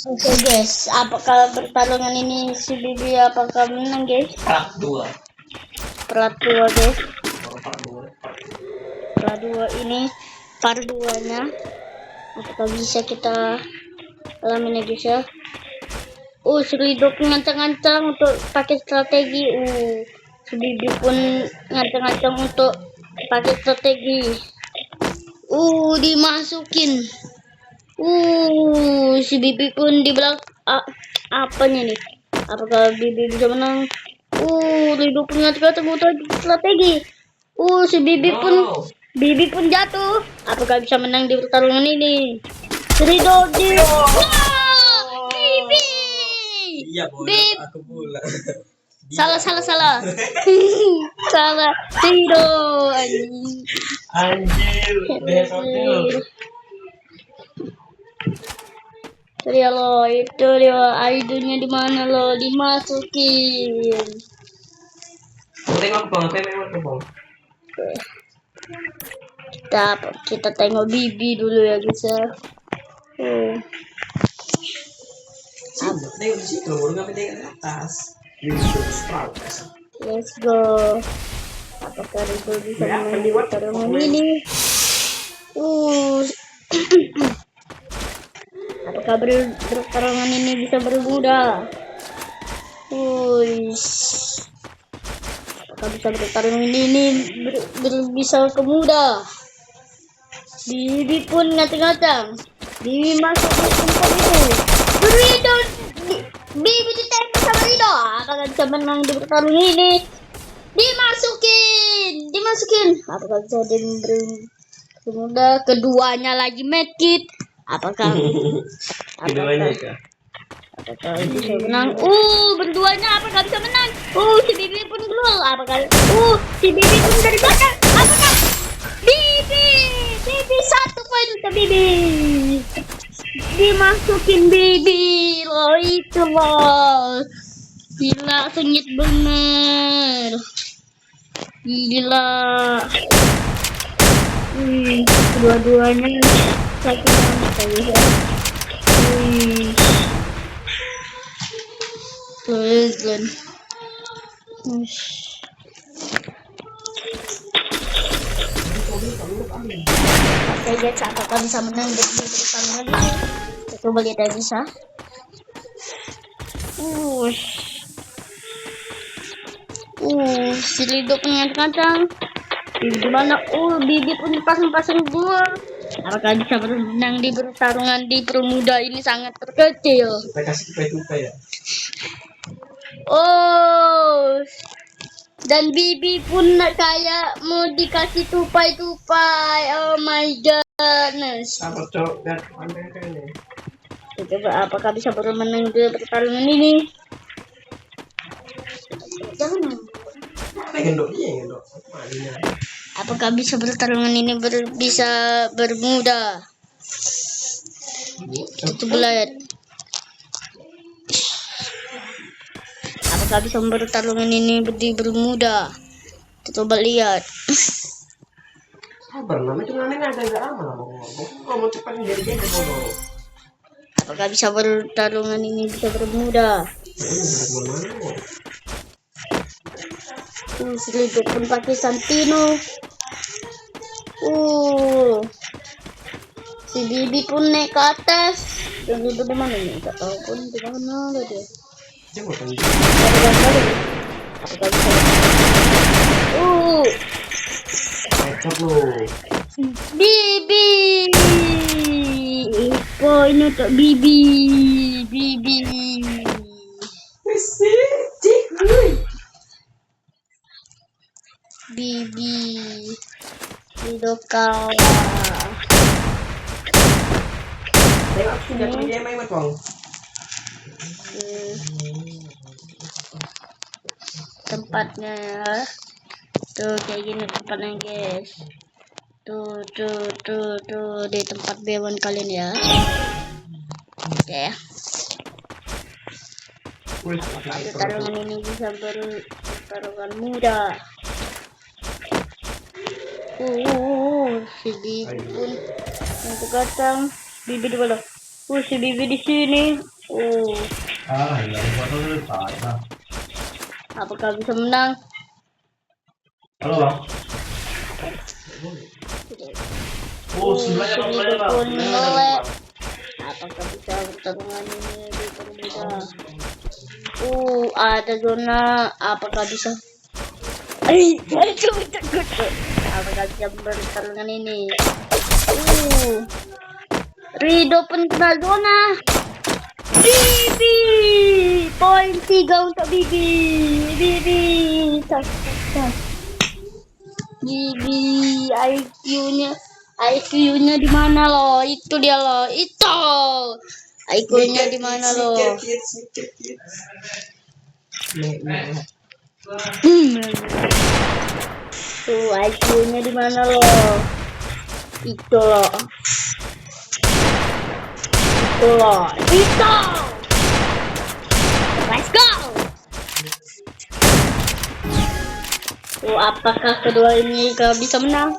Oke guys, apakah pertarungan ini si Bibi apakah menang guys? Part 2. Part 2 guys. Part 2. Part 2 ini part 2-nya. Apakah bisa kita alamin ya guys ya? Seliduk ngancang-ngancang untuk pakai strategi. Si Bibi pun ngancang-ngancang untuk pakai strategi. Dimasukin. Si Bibi pun di belakang apanya nih? Apakah Bibi bisa menang? Lidu punya strategi. Si Bibi pun jatuh. Apakah bisa menang di pertarungan ini? Lidu di Bibi. Iya, boleh. Aku pula. Salah. Salah. Lidu Anjir. Ya lo, itu dia idolnya di mana lo? Dimasukin. Tengok bang. Kita tengok Bibi dulu ya guys ya. Tengok di situ, baru nggak tengok di atas. Let's go. Apakah itu bisa menang di pertarungan ini? Apakah pertarungan ini bisa bermudah? Apakah bisa pertarungan ini bisa kemudah? Bibi pun ngacang-ngacang. Bibi masuk ke tempat itu. Rido, Bibi ditembak sama Rido. Apakah bisa menang di pertarungan ini? Dimasukin. Apakah bisa bermudah? Keduanya lagi medkit. Apakah bisa menang? Berduanya apakah bisa menang? Si Bibi pun gol. Si Bibi pun dari belakang. Apakah Bibi 1 poin untuk Bibi. Dimasukin Bibi. Itu loh. Gila, sengit bener. Gila. Dua-duanya satu kali ya. Keren. Oke guys, apakah bisa menang di pertarungan ini? Kita coba lihat aja bisa. Si Lido ngacang-ngacang. Di mana? Bibi pun pasang gua. Apakah bisa menang di pertarungan di permuda ini sangat terkecil? Kita kasih tupai ya. Dan Bibi pun kayak mau dikasih tupai. Oh my goodness. Apa cok dan mana ini? Coba apakah bisa menang di pertarungan ini? Jangan. Apakah bisa pertarungan ini bisa bermudah? Coba lihat. Apakah bisa pertarungan ini bermudah? Coba lihat. Sabar, namanya agak aman. Mau cepat jadi bodoh. Apakah bisa pertarungan ini bisa bermudah? Seliduk pun pakai Santino. Si Bibi pun naik ke atas. Dan itu di mana nih? Enggak tahu pun di mana loh dia. Apakah bisa? Bibi. Poin untuk Bibi. Bibi Lido kalah. Tempatnya tuh kayak gini tempatnya guys. Tuh di tempat bewan kalian ya. Oke. Pertarungan ini bisa pertarungan mudah. Si Bibi pun untuk kacang Bibi di bawah. Si Bibi di sini. Iya, buat dulu Pak. Apakah bisa menang? Halo, Bang. Sebenarnya pun ngelek. Apakah bisa pertarungan ini dipermudah? Ada zona. Apakah bisa? Apakah bisa pertarungan ini? Rido pun kena zona. Bibi, poin 3 untuk Bibi. Bibi, Bibi, IQ-nya di mana lo? Itu dia lo, itu. IQ-nya di mana lo? Tuh, IQ-nya di mana lo? Itu lo. Itu. Let's go. Apakah kedua ini kau bisa menang?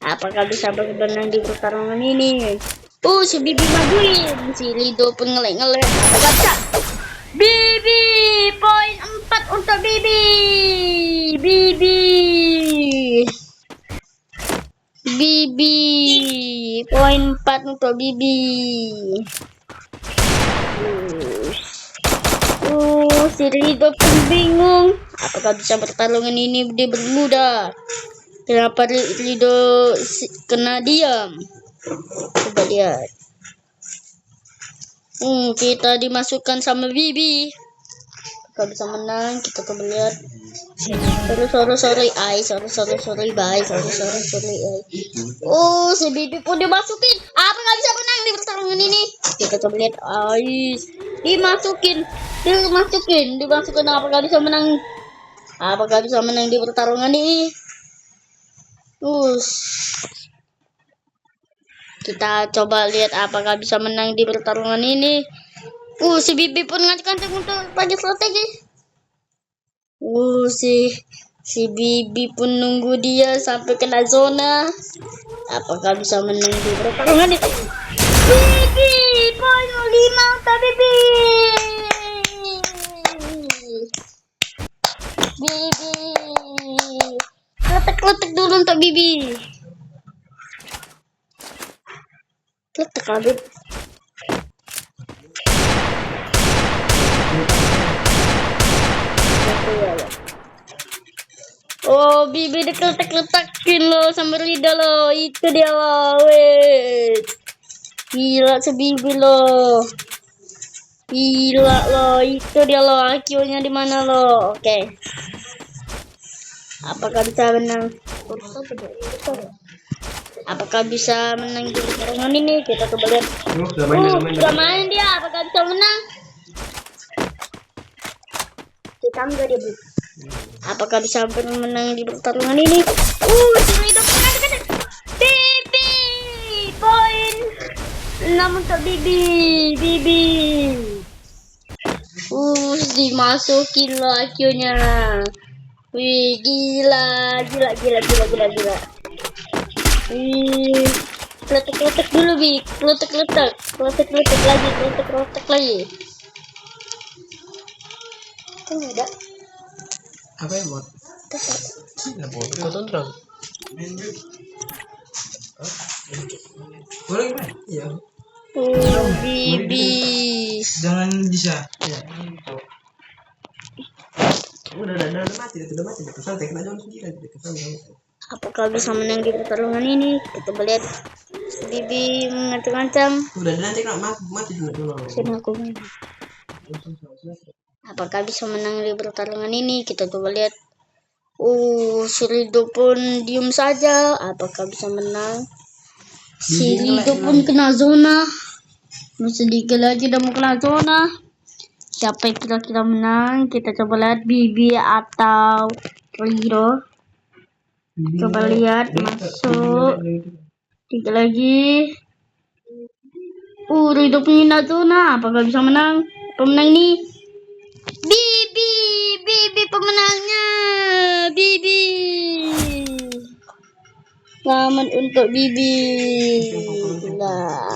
Apakah bisa berbenang di pertarungan ini? Si Bibi majuin, si Lido pun ngelek-ngelek. Apakah bisa? Bibi, poin 4 untuk Bibi. Bibi, poin 4 untuk Bibi. Si Rido pun bingung. Apakah bisa pertarungan ini dipermudah? Kenapa Rido kena diam? Coba lihat. Kita dimasukkan sama Bibi. Apakah bisa menang? Kita coba lihat. Sorry, bye. Si Bibi pun dimasukin. Apa nggak bisa menang di pertarungan ini? Kita coba lihat. Dimasukin. Apakah bisa menang? Apakah bisa menang di pertarungan ini? Kita coba lihat apakah bisa menang di pertarungan ini. Si Bibi pun ngancam untuk pakai strategi. Si Bibi pun nunggu dia sampai kena zona. Apakah bisa menang di pertarungan ini? Bibi, poin 5 untuk Bibi. Kletek dulu untuk Bibi. Kletek Habib. Bibi dikletek-letakin lo sama Rida lo. Itu dia lo. Wait. Gila si Bibi lo. Gila lo. Itu dia lo. IQ-nya di mana lo? Oke. Apakah bisa menang? Apakah bisa menang di pertarungan ini? Kita coba lihat. Sudah main dia. Apakah bisa menang? Kita enggak dia, Bu. Apakah bisa menang di pertarungan ini? Bibi, poin 6 untuk Bibi. Dimasukin lo IQ-nya. Wih, gila. Wih, kletek dulu, Bi. Kletek lagi. Kan ada. Apa yang buat? Tonton terus. Boleh gimana? Iya. Bibi. Jangan bisa. Ya. Udah mati. Santai kena jangan sendiri. Apakah bisa menang di pertarungan ini? Kita lihat. Bibi mengancam-ancam. Udah nanti kena mati dulu. Sini aku main. Apakah bisa menang di pertarungan ini? Kita coba lihat. Si Rido pun diem saja. Apakah bisa menang? Si Rido pun kena zona. Sedikit lagi udah mau kena zona. Siapa yang kira-kira menang? Kita coba lihat Bibi atau Rido. Coba lihat masuk. 3 lagi. Rido punya zona. Apakah bisa menang? Pemenang ini Bibi pemenangnya. Bibi. Selamat untuk Bibi. Nah.